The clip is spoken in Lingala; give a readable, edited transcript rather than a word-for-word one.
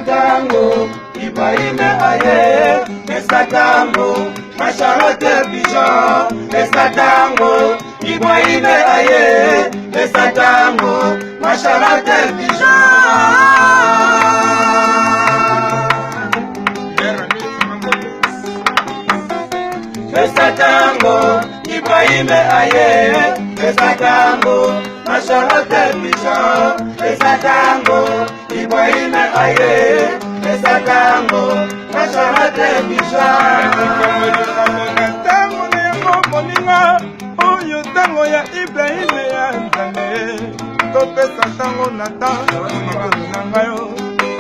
Tango, Ibrahime aye, Tango, Macharote Pigeon, Tango, Ibrahime aye, Tango, Macharote Pigeon. Tango, Ibrahime aye, Tango, Macharote Pigeon, Tango, Ibrahime aye, Tango, Macharote Pigeon. Oyo tango ya Ibrahime ya Nzambe, topesa tango na tango na ngayo.